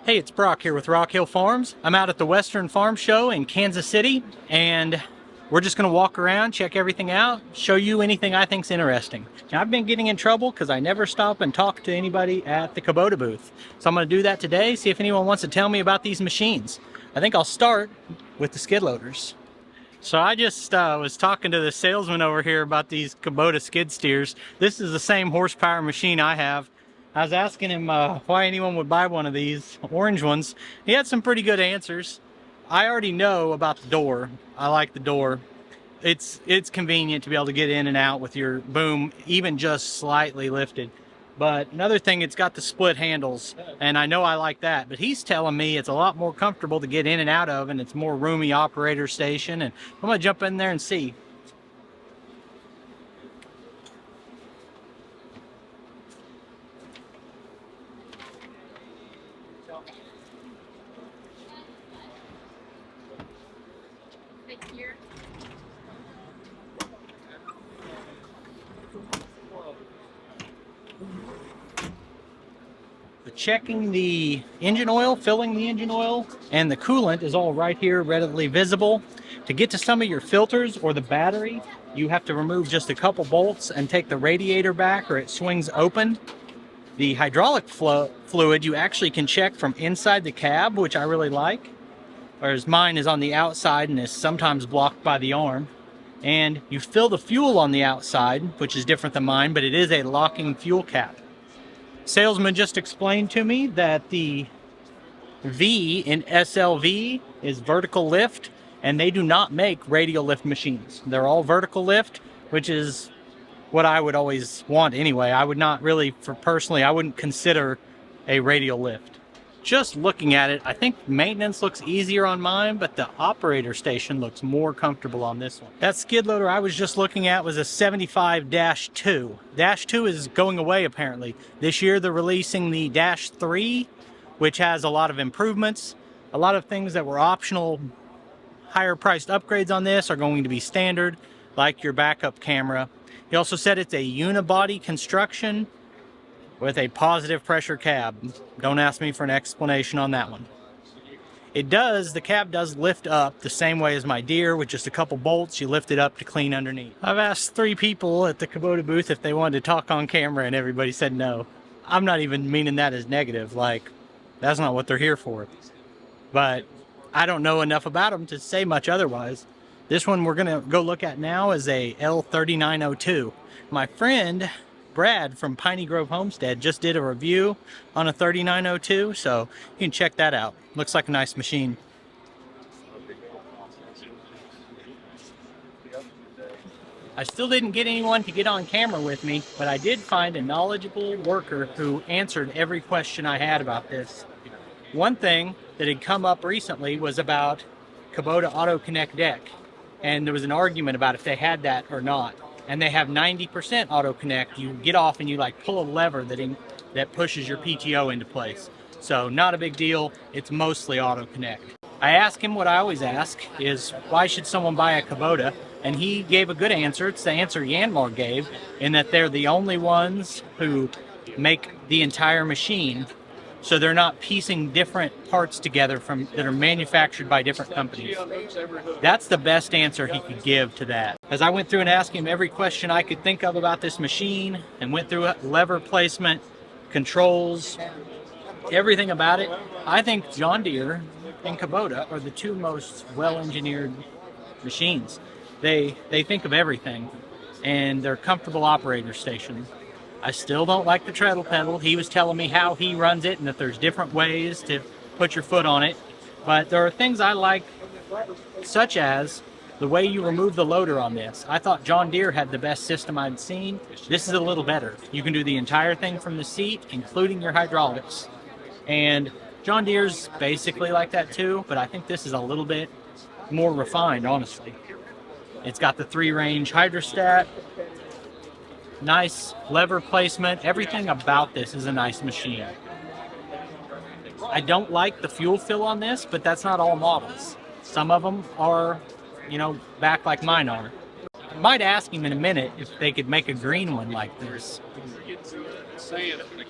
Hey, it's Brock here with Rock Hill Farms. I'm out at the Western Farm Show in Kansas City, and we're just going to walk around, check everything out, show you anything I think's interesting. Now, I've been getting in trouble because I never stop and talk to anybody at the Kubota booth. So I'm going to do that today, see if anyone wants to tell me about these machines. I think I'll start with the skid loaders. So I just was talking to the salesman over here about these Kubota skid steers. This is the same horsepower machine I have. I was asking him why anyone would buy one of these orange ones. He had some pretty good answers. I already know about the door. I like the door. It's convenient to be able to get in and out with your boom, even just slightly lifted. But another thing, it's got the split handles, and I know I like that, but he's telling me it's a lot more comfortable to get in and out of, and it's more roomy operator station, and I'm gonna jump in there and see. Checking the engine oil, filling the engine oil, and the coolant is all right here, readily visible. To get to some of your filters or the battery, you have to remove just a couple bolts and take the radiator back, or it swings open. The hydraulic fluid you actually can check from inside the cab, which I really like, whereas mine is on the outside and is sometimes blocked by the arm. And you fill the fuel on the outside, which is different than mine, but it is a locking fuel cap. Salesman just explained to me that the V in SLV is vertical lift, and they do not make radial lift machines. They're all vertical lift, which is what I would always want anyway. I would not really, personally, I wouldn't consider a radial lift. Just looking at it, I think maintenance looks easier on mine, but the operator station looks more comfortable on this one. That skid loader I was just looking at was a 75-2. Dash 2 is going away apparently. This year they're releasing the Dash 3, which has a lot of improvements. A lot of things that were optional, higher priced upgrades on this are going to be standard, like your backup camera. He also said it's a unibody construction with a positive pressure cab. Don't ask me for an explanation on that one. The cab does lift up the same way as my Deere, with just a couple bolts. You lift it up to clean underneath. I've asked 3 people at the Kubota booth if they wanted to talk on camera, and everybody said no. I'm not even meaning that as negative, like, that's not what they're here for. But I don't know enough about them to say much otherwise. This one we're gonna go look at now is a L3902. My friend Brad from Piney Grove Homestead just did a review on a 3902, so you can check that out. Looks like a nice machine. I still didn't get anyone to get on camera with me, but I did find a knowledgeable worker who answered every question I had about this. One thing that had come up recently was about Kubota Auto Connect deck, and there was an argument about if they had that or not. And they have 90% auto connect. You get off and you like pull a lever that pushes your PTO into place. So not a big deal. It's mostly auto connect. I asked him what I always ask is, why should someone buy a Kubota? And he gave a good answer. It's the answer Yanmar gave, in that they're the only ones who make the entire machine. So they're not piecing different parts together that are manufactured by different companies. That's the best answer he could give to that. As I went through and asked him every question I could think of about this machine, and went through it, lever placement, controls, everything about it, I think John Deere and Kubota are the 2 most well-engineered machines. They think of everything, and they're comfortable operator stations. I still don't like the treadle pedal. He was telling me how he runs it and that there's different ways to put your foot on it. But there are things I like, such as the way you remove the loader on this. I thought John Deere had the best system I'd seen. This is a little better. You can do the entire thing from the seat, including your hydraulics. And John Deere's basically like that too, but I think this is a little bit more refined, honestly. It's got the 3-range hydrostat. Nice lever placement. Everything about this is a nice machine. I don't like the fuel fill on this, but that's not all models. Some of them are, back like mine are. I might ask him in a minute if they could make a green one like this.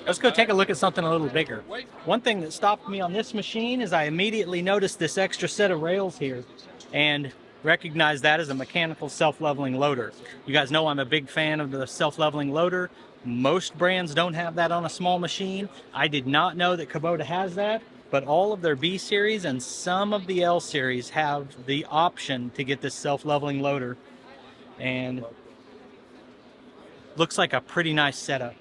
Let's go take a look at something a little bigger. One thing that stopped me on this machine is I immediately noticed this extra set of rails here and recognized that as a mechanical self-leveling loader. You guys know I'm a big fan of the self-leveling loader. Most brands don't have that on a small machine. I did not know that Kubota has that, but all of their B series and some of the L series have the option to get this self-leveling loader. And looks like a pretty nice setup.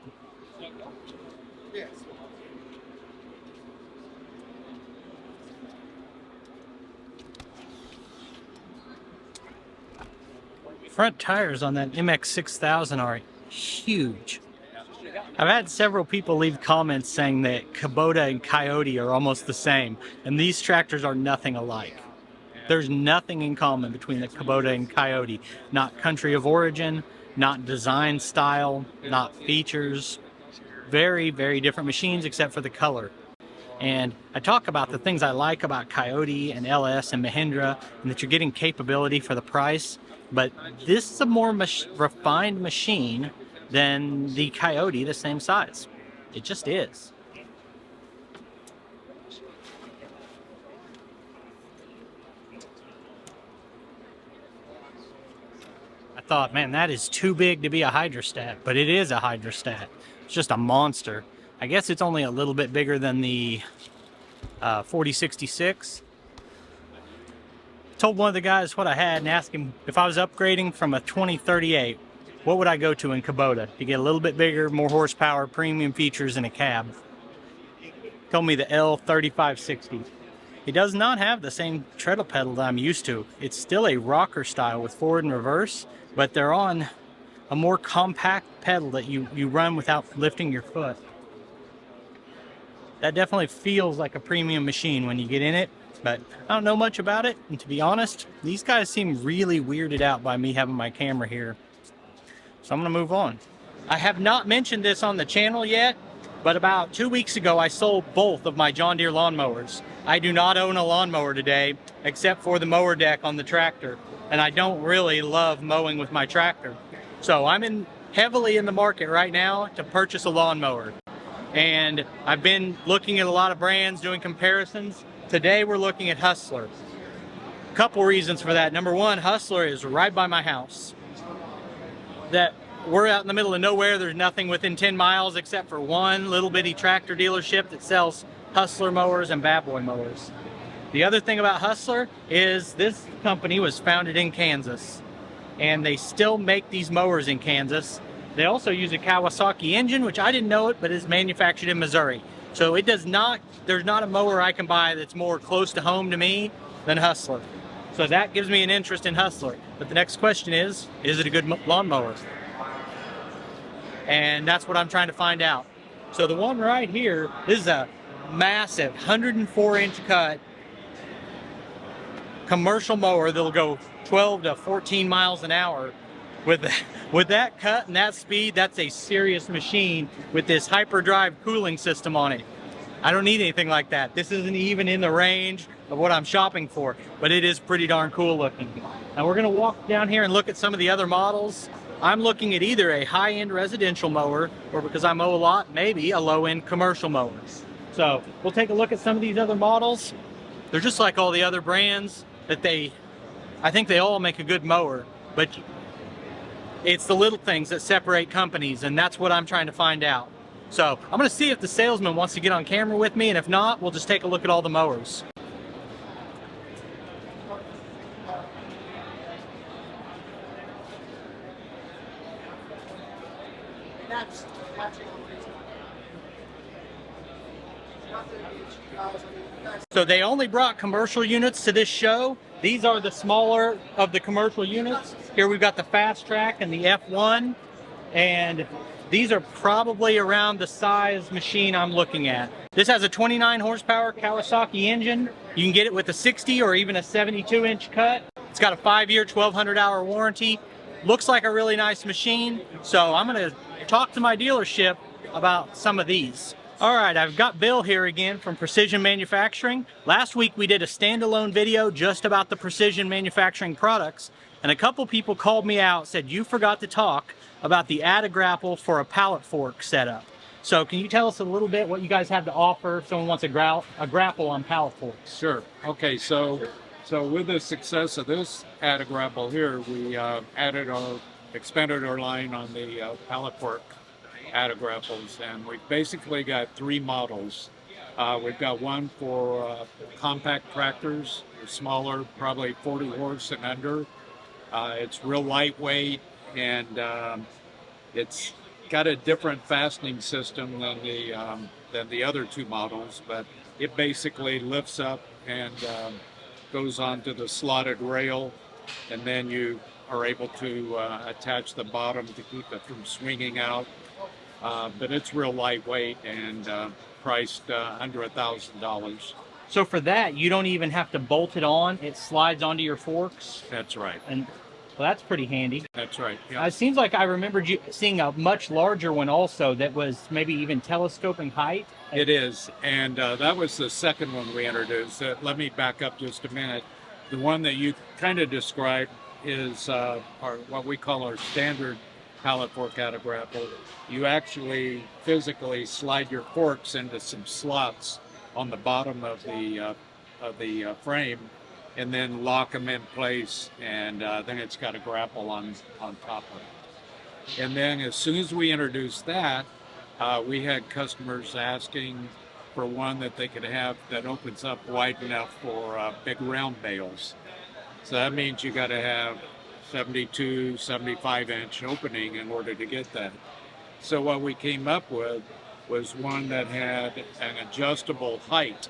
Front tires on that MX6000 are huge. I've had several people leave comments saying that Kubota and Coyote are almost the same, and these tractors are nothing alike. There's nothing in common between the Kubota and Coyote. Not country of origin, not design style, not features. Very, very different machines except for the color. And I talk about the things I like about Coyote and LS and Mahindra, and that you're getting capability for the price. But this is a more refined machine than the Coyote, the same size. It just is. I thought, man, that is too big to be a hydrostat, but it is a hydrostat. It's just a monster. I guess it's only a little bit bigger than the 4066. Told one of the guys what I had and asked him if I was upgrading from a 2038, what would I go to in Kubota to get a little bit bigger, more horsepower, premium features, and a cab. Told me the L3560. It does not have the same treadle pedal that I'm used to. It's still a rocker style with forward and reverse, but they're on a more compact pedal that you run without lifting your foot. That definitely feels like a premium machine when you get in it. But I don't know much about it, and to be honest, these guys seem really weirded out by me having my camera here. So I'm gonna move on. I have not mentioned this on the channel yet, but about 2 weeks ago I sold both of my John Deere lawnmowers. I do not own a lawnmower today, except for the mower deck on the tractor, and I don't really love mowing with my tractor. So I'm heavily in the market right now to purchase a lawnmower. And I've been looking at a lot of brands, doing comparisons. Today we're looking at Hustler. Couple reasons for that. Number one, Hustler is right by my house. That we're out in the middle of nowhere. There's nothing within 10 miles except for one little bitty tractor dealership that sells Hustler mowers and Bad Boy mowers. The other thing about Hustler is this company was founded in Kansas, and they still make these mowers in Kansas. They also use a Kawasaki engine, which I didn't know it, but is manufactured in Missouri. So it does not, there's not a mower I can buy that's more close to home to me than Hustler. So that gives me an interest in Hustler. But the next question is it a good lawnmower? And that's what I'm trying to find out. So the one right here, this is a massive 104-inch cut commercial mower that'll go 12 to 14 miles an hour. With that cut and that speed, that's a serious machine with this hyperdrive cooling system on it. I don't need anything like that. This isn't even in the range of what I'm shopping for, but it is pretty darn cool looking. Now we're gonna walk down here and look at some of the other models. I'm looking at either a high-end residential mower, or because I mow a lot, maybe a low-end commercial mower. So we'll take a look at some of these other models. They're just like all the other brands that I think they all make a good mower, but it's the little things that separate companies, and that's what I'm trying to find out. So I'm gonna see if the salesman wants to get on camera with me, and if not, we'll just take a look at all the mowers. So they only brought commercial units to this show. These are the smaller of the commercial units. Here we've got the Fast Track and the F1, and these are probably around the size machine I'm looking at. This has a 29 horsepower Kawasaki engine. You can get it with a 60 or even a 72-inch cut. It's got a 5-year, 1,200-hour warranty. Looks like a really nice machine. So I'm gonna talk to my dealership about some of these. All right, I've got Bill here again from Precision Manufacturing. Last week we did a standalone video just about the Precision Manufacturing products, and a couple people called me out, said you forgot to talk about the add-a-grapple for a pallet fork setup. So can you tell us a little bit what you guys have to offer if someone wants a grapple on pallet forks? Sure. Okay, so with the success of this add a grapple here, we expanded our line on the pallet fork add a grapples, and we've basically got 3 models. We've got one for compact tractors, smaller, probably 40 horse and under. It's real lightweight, and it's got a different fastening system than the other 2 models, but it basically lifts up and goes onto the slotted rail, and then you are able to attach the bottom to keep it from swinging out. But it's real lightweight and priced under $1,000. So for that, you don't even have to bolt it on. It slides onto your forks. That's right. And well, that's pretty handy. That's right. Yeah. It seems like I remembered you seeing a much larger one also that was maybe even telescoping height. It is, and that was the second one we introduced. Let me back up just a minute. The one that you kind of described is what we call our standard pallet fork out of grapple. You actually physically slide your forks into some slots on the bottom of the frame, and then lock them in place, and then it's got a grapple on top of it. And then as soon as we introduced that, we had customers asking for one that they could have that opens up wide enough for big round bales. So that means you got to have 72, 75-inch opening in order to get that. So what we came up with was one that had an adjustable height.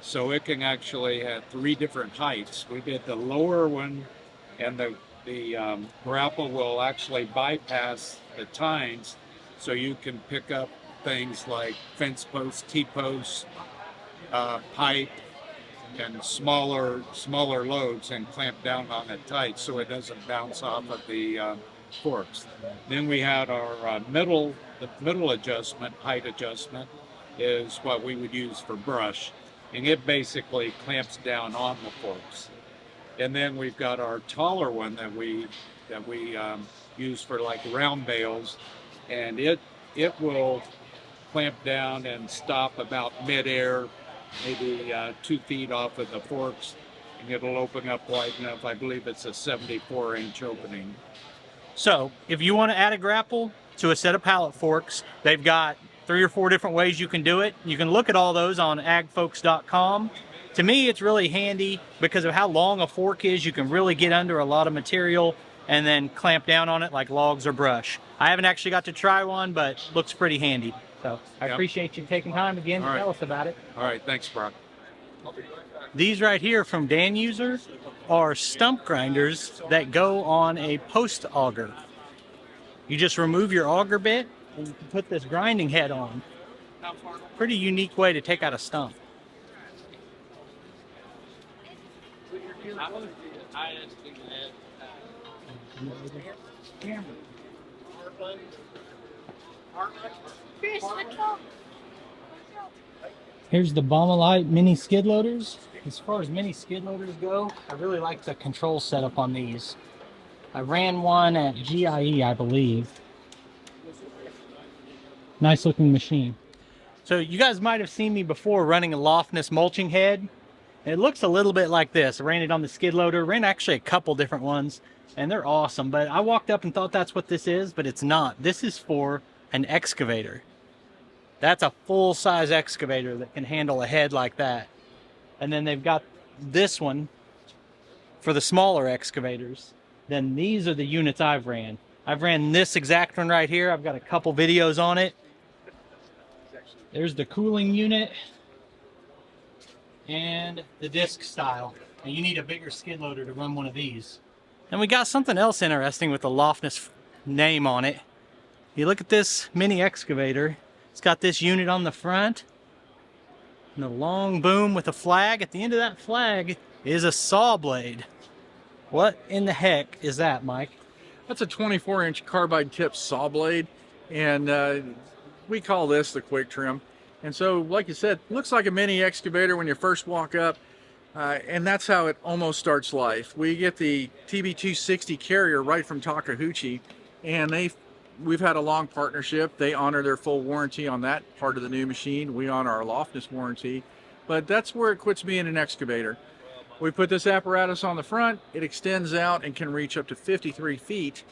So it can actually have 3 different heights. We did the lower one, and the grapple will actually bypass the tines, so you can pick up things like fence posts, T-posts, pipe, and smaller loads, and clamp down on it tight so it doesn't bounce off of the forks. Then we had our middle adjustment, height adjustment, is what we would use for brush, and it basically clamps down on the forks. And then we've got our taller one that we use for like round bales, and it will clamp down and stop about mid-air, maybe 2 feet off of the forks, and it'll open up wide enough. I believe it's a 74-inch opening. So if you want to add a grapple to a set of pallet forks, they've got 3 or 4 different ways you can do it. You can look at all those on agfolks.com. To me, it's really handy because of how long a fork is. You can really get under a lot of material and then clamp down on it like logs or brush. I haven't actually got to try one, but looks pretty handy. So I appreciate you taking time again to tell us about it. All right, thanks, Brock. These right here from Dan User are stump grinders that go on a post auger. You just remove your auger bit and you can put this grinding head on. Pretty unique way to take out a stump. Here's the Baumolite mini skid loaders. As far as mini skid loaders go, I really like the control setup on these. I ran one at GIE, I believe. Nice looking machine. So you guys might have seen me before running a Lofness mulching head. It looks a little bit like this. I ran it on the skid loader, ran actually a couple different ones, and they're awesome. But I walked up and thought that's what this is, but it's not. This is for an excavator. That's a full-size excavator that can handle a head like that. And then they've got this one for the smaller excavators. Then these are the units I've ran. I've ran this exact one right here. I've got a couple videos on it. There's the cooling unit and the disc style. And you need a bigger skid loader to run one of these. And we got something else interesting with the Lofness name on it. You look at this mini excavator. It's got this unit on the front and a long boom with a flag. At the end of that flag is a saw blade. What in the heck is that, Mike? That's a 24-inch carbide tip saw blade, and we call this the quick trim. And so, like you said, looks like a mini excavator when you first walk up, and that's how it almost starts life. We get the TB260 carrier right from Takeuchi, and they we've had a long partnership. They honor their full warranty on that part of the new machine. We honor our loftiness warranty, but that's where it quits being an excavator. We put this apparatus on the front. It extends out and can reach up to 53 feet.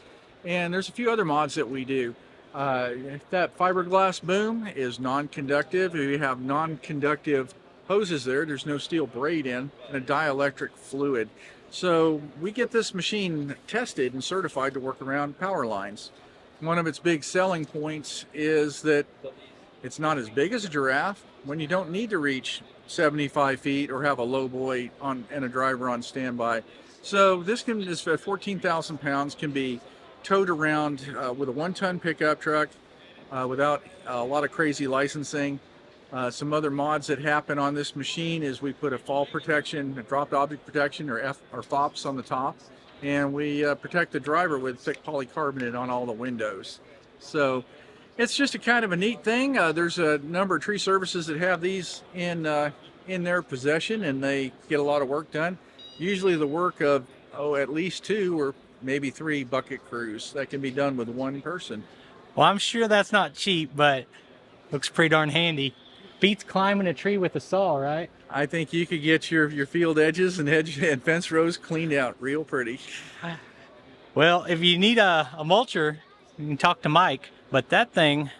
And there's a few other mods that we do. That fiberglass boom is non-conductive. We have non-conductive hoses there. There's no steel braid in, and a dielectric fluid. So we get this machine tested and certified to work around power lines. One of its big selling points is that it's not as big as a giraffe when you don't need to reach 75 feet or have a low boy on and a driver on standby. So this is 14,000 pounds, can be towed around with a 1-ton pickup truck without a lot of crazy licensing. Some other mods that happen on this machine is we put a fall protection, a dropped object protection, or FOPS on the top, and we protect the driver with thick polycarbonate on all the windows. So it's just a kind of a neat thing. There's a number of tree services that have these in their possession, and they get a lot of work done. Usually the work of at least 2 or maybe 3 bucket crews that can be done with one person. Well, I'm sure that's not cheap, but looks pretty darn handy. Beats climbing a tree with a saw, right? I think you could get your field edges and fence rows cleaned out real pretty. Well, if you need a mulcher, you can talk to Mike, but that thing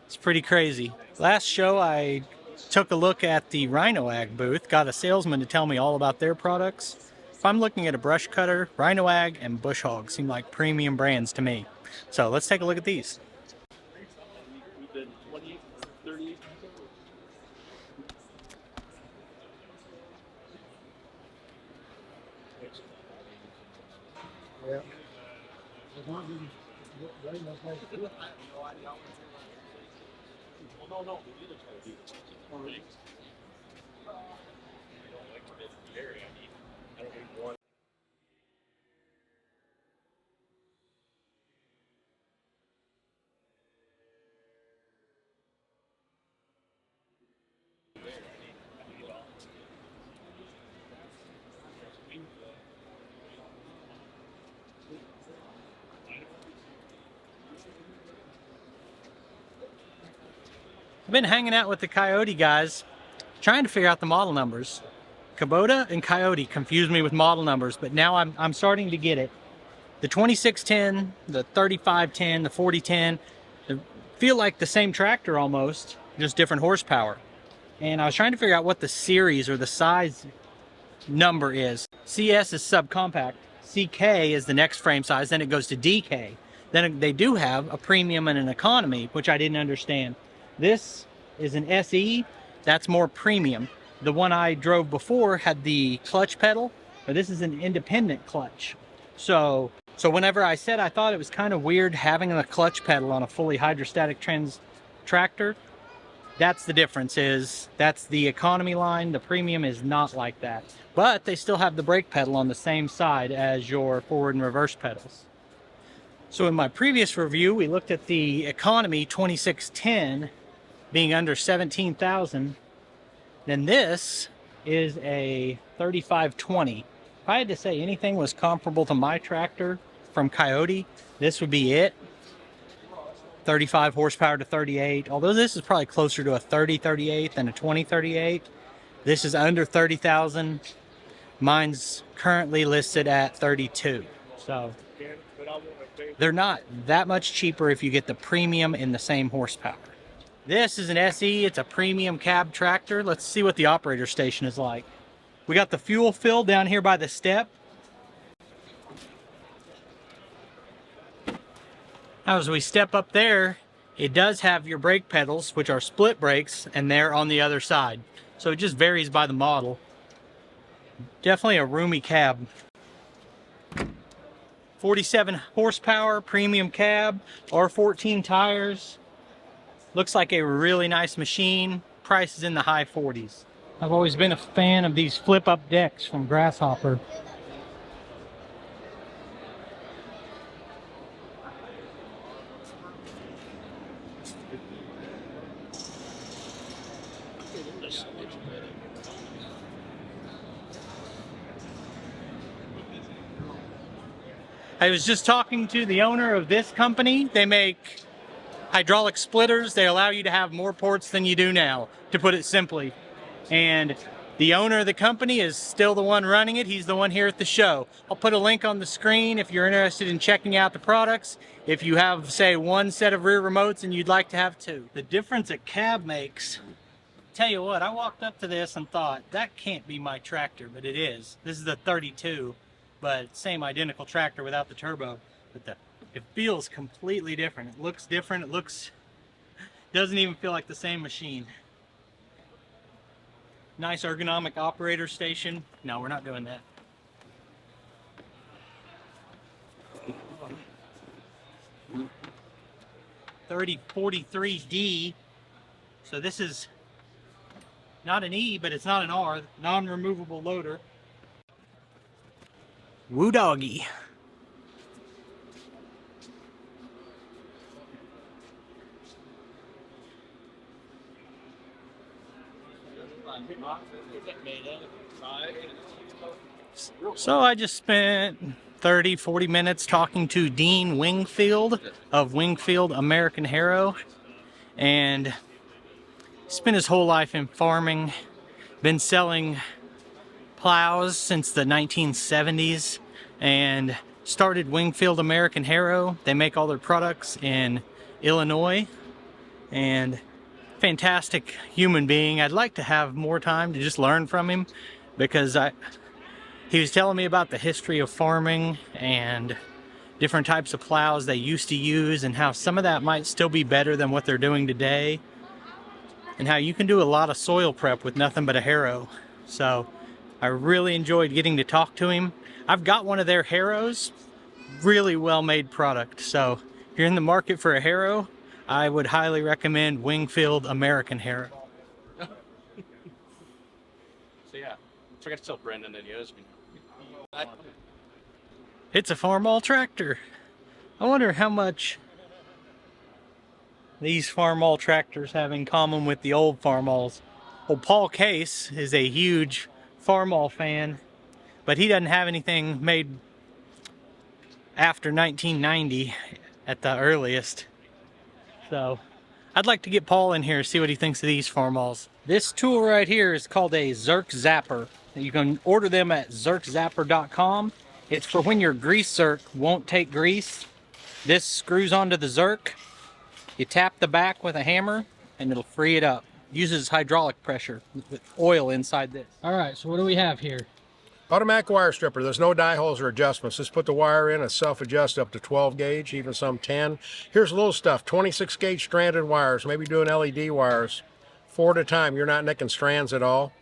is pretty crazy. Last show I took a look at the Rhino-Ag booth, got a salesman to tell me all about their products. If I'm looking at a brush cutter, Rhino-Ag and Bush Hog seem like premium brands to me. So let's take a look at these. I've been hanging out with the Coyote guys, trying to figure out the model numbers. Kubota and Coyote confused me with model numbers, but now I'm starting to get it. The 2610, the 3510, the 4010, they feel like the same tractor almost, just different horsepower. And I was trying to figure out what the series or the size number is. CS is subcompact, CK is the next frame size, then it goes to DK. Then they do have a premium and an economy, which I didn't understand. This is an SE, that's more premium. The one I drove before had the clutch pedal, but this is an independent clutch. So whenever I said I thought it was kind of weird having a clutch pedal on a fully hydrostatic tractor, that's the difference. That's the economy line. The premium is not like that. But they still have the brake pedal on the same side as your forward and reverse pedals. So in my previous review, we looked at the economy 2610 being under 17,000. Then this is a 3520. If I had to say anything was comparable to my tractor from Coyote, this would be it. 35 horsepower to 38. Although this is probably closer to a 3038 than a 2038. This is under 30,000. Mine's currently listed at 32. So they're not that much cheaper if you get the premium in the same horsepower. This is an SE, it's a premium cab tractor. Let's see what the operator station is like. We got the fuel fill down here by the step. Now as we step up there, it does have your brake pedals, which are split brakes, and they're on the other side. So it just varies by the model. Definitely a roomy cab. 47 horsepower, premium cab, R14 tires. Looks like a really nice machine. Price is in the high 40s. I've always been a fan of these flip-up decks from Grasshopper. I was just talking to the owner of this company. They make hydraulic splitters. They allow you to have more ports than you do now, to put it simply. And the owner of the company is still the one running it. He's the one here at the show. I'll put a link on the screen if you're interested in checking out the products. If you have, say, one set of rear remotes and you'd like to have two. The difference a cab makes, tell you what, I walked up to this and thought, that can't be my tractor, but it is. This is the 32, but same identical tractor without the turbo. But it feels completely different. It looks different. It doesn't even feel like the same machine. Nice ergonomic operator station. No, we're not doing that. .3043D. So this is not an E, but it's not an R. Non-removable loader. Woo doggy. So I just spent 30-40 minutes talking to Dean Wingfield of Wingfield American Hero, and spent his whole life in farming, been selling plows since the 1970s, and started Wingfield American Hero. They make all their products in Illinois, and fantastic human being. I'd like to have more time to just learn from him, because he was telling me about the history of farming and different types of plows they used to use, and how some of that might still be better than what they're doing today, and how you can do a lot of soil prep with nothing but a harrow. So I really enjoyed getting to talk to him. I've got one of their harrows, really well made product. So if you're in the market for a harrow, I would highly recommend Wingfield American Hero. So yeah, I forgot to tell Brendan that he owes me. It's a Farmall tractor. I wonder how much these Farmall tractors have in common with the old Farmalls. Well, Paul Case is a huge Farmall fan, but he doesn't have anything made after 1990 at the earliest. So I'd like to get Paul in here, see what he thinks of these Farmalls. This tool right here is called a Zerk Zapper. You can order them at zerkzapper.com. It's for when your grease Zerk won't take grease. This screws onto the Zerk. You tap the back with a hammer and it'll free it up. Uses hydraulic pressure with oil inside this. All right, so what do we have here? Automatic wire stripper. There's no die holes or adjustments. Just put the wire in, it self-adjusts up to 12 gauge, even some 10. Here's a little stuff, 26 gauge stranded wires, maybe doing LED wires, 4 at a time. You're not nicking strands at all.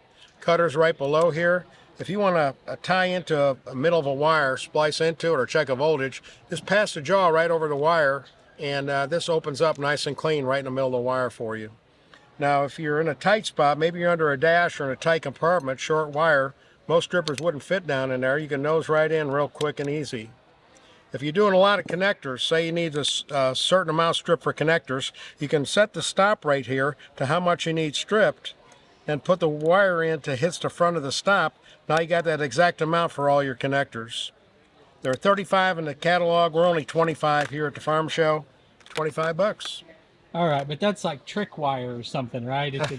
Cutters right below here. If you want to tie into a middle of a wire, splice into it, or check a voltage, just pass the jaw right over the wire, and this opens up nice and clean right in the middle of the wire for you. Now, if you're in a tight spot, maybe you're under a dash or in a tight compartment, short wire, most strippers wouldn't fit down in there. You can nose right in real quick and easy. If you're doing a lot of connectors, say you need a certain amount stripped for connectors, you can set the stop right here to how much you need stripped, and put the wire in to hit the front of the stop. Now you got that exact amount for all your connectors. There are 35 in the catalog. We're only 25 here at the farm show. 25 bucks. All right, but that's like trick wire or something, right? It's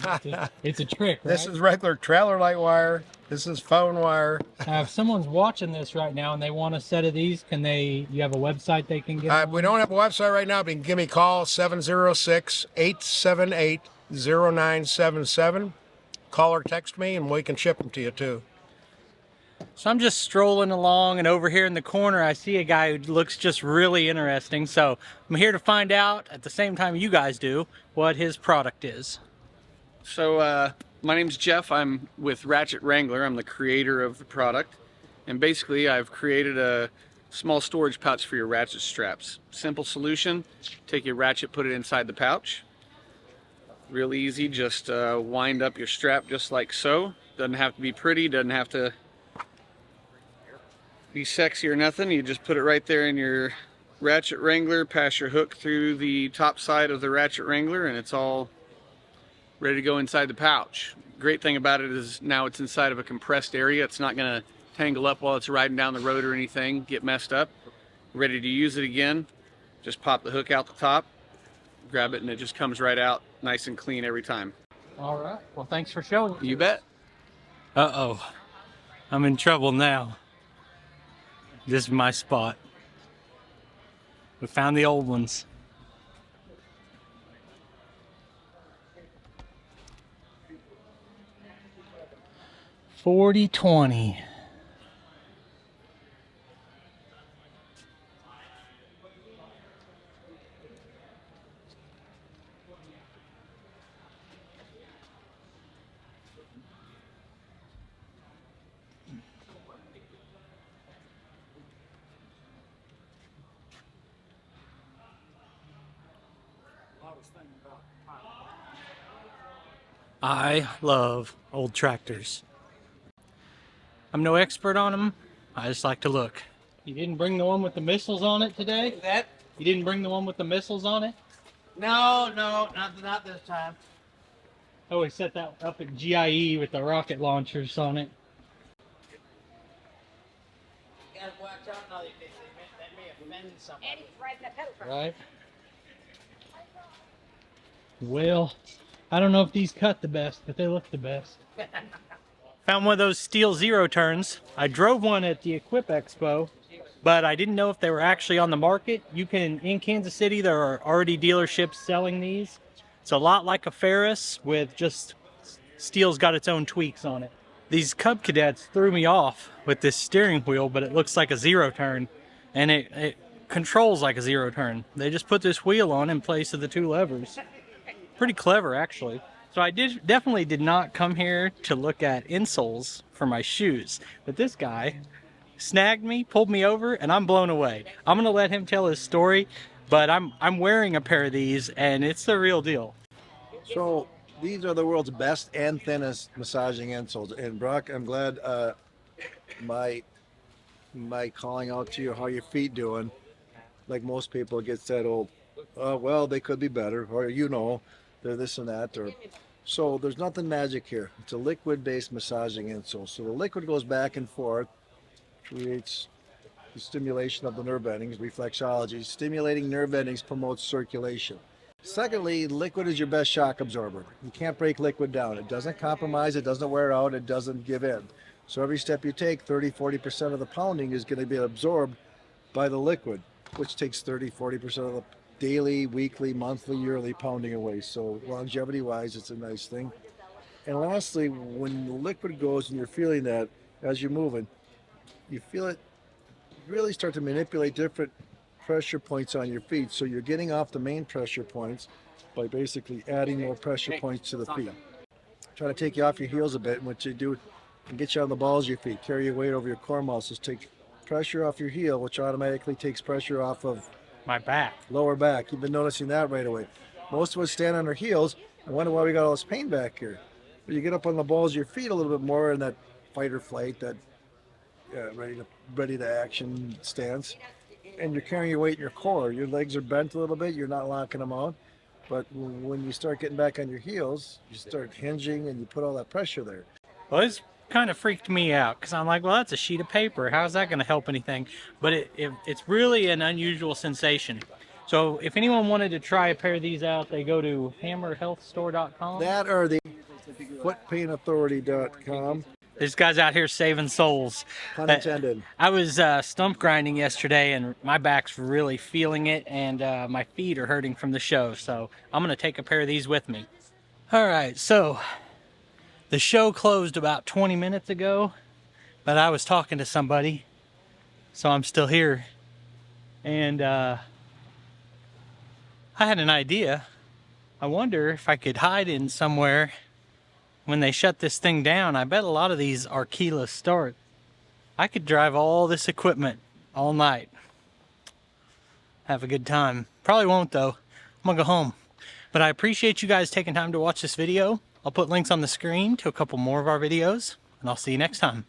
a trick, right? This is regular trailer light wire. This is phone wire. Now, if someone's watching this right now and they want a set of these, you have a website they can get on? We don't have a website right now, but you can give me a call, 706-878-0977. Call or text me, and we can ship them to you, too. So I'm just strolling along, and over here in the corner I see a guy who looks just really interesting. So I'm here to find out, at the same time you guys do, what his product is. So my name's Jeff. I'm with Ratchet Wrangler. I'm the creator of the product. And basically I've created a small storage pouch for your ratchet straps. Simple solution. Take your ratchet, put it inside the pouch. Real easy, just wind up your strap just like so. Doesn't have to be pretty, doesn't have to be sexy or nothing. You just put it right there in your Ratchet Wrangler, pass your hook through the top side of the Ratchet Wrangler, and it's all ready to go inside the pouch. Great thing about it is now it's inside of a compressed area. It's not going to tangle up while it's riding down the road or anything, get messed up. Ready to use it again, just pop the hook out the top, grab it, and it just comes right out nice and clean every time. All right. Well, thanks for showing it. You bet. Uh-oh. I'm in trouble now. This is my spot. We found the old ones. $40.20. I love old tractors. I'm no expert on them. I just like to look. You didn't bring the one with the missiles on it today? That? You didn't bring the one with the missiles on it? No, not this time. I always set that up at GIE with the rocket launchers on it. You gotta watch out now. They may offend somebody. And he's riding that pedal truck. Right. Well, I don't know if these cut the best, but they look the best. Found one of those steel zero turns. I drove one at the Equip Expo, but I didn't know if they were actually on the market. You can, in Kansas City, there are already dealerships selling these. It's a lot like a Ferris, with just steel's got its own tweaks on it. These Cub Cadets threw me off with this steering wheel, but it looks like a zero turn, and it controls like a zero turn. They just put this wheel on in place of the two levers. Pretty clever, actually. So I definitely did not come here to look at insoles for my shoes, but this guy snagged me, pulled me over, and I'm blown away. I'm gonna let him tell his story, but I'm wearing a pair of these, and it's the real deal. So these are the world's best and thinnest massaging insoles. And Brock, I'm glad my calling out to you how your feet doing. Like most people, gets that old, well, they could be better, or they're this and that, or so there's nothing magic here. It's a liquid-based massaging insole. So the liquid goes back and forth, creates the stimulation of the nerve endings, reflexology. Stimulating nerve endings promotes circulation. Secondly, liquid is your best shock absorber. You can't break liquid down. It doesn't compromise, it doesn't wear out, it doesn't give in. So every step you take, 30-40% of the pounding is going to be absorbed by the liquid, which takes 30-40% of the daily, weekly, monthly, yearly pounding away. So longevity-wise, it's a nice thing. And lastly, when the liquid goes and you're feeling that as you're moving, you feel it really start to manipulate different pressure points on your feet. So you're getting off the main pressure points by basically adding more pressure points to the feet. Try to take you off your heels a bit, and what you do and get you on the balls of your feet, carry your weight over your core muscles, take pressure off your heel, which automatically takes pressure off of My back. lower back. You've been noticing that right away. Most of us stand on our heels and wonder why we got all this pain back here. But you get up on the balls of your feet a little bit more in that fight or flight, that ready to action stance, and you're carrying your weight in your core. Your legs are bent a little bit. You're not locking them out. But when you start getting back on your heels, you start hinging and you put all that pressure there. Well, this kind of freaked me out because I'm like, well, that's a sheet of paper. How's that going to help anything? But it's really an unusual sensation. So if anyone wanted to try a pair of these out, they go to hammerhealthstore.com. That or the footpainauthority.com. This guy's out here saving souls. Pun intended. I was stump grinding yesterday, and my back's really feeling it, and my feet are hurting from the show. So I'm going to take a pair of these with me. All right, so the show closed about 20 minutes ago, but I was talking to somebody, so I'm still here. And I had an idea. I wonder if I could hide in somewhere when they shut this thing down. I bet a lot of these are keyless start. I could drive all this equipment all night. Have a good time. Probably won't though. I'm gonna go home. But I appreciate you guys taking time to watch this video. I'll put links on the screen to a couple more of our videos, and I'll see you next time.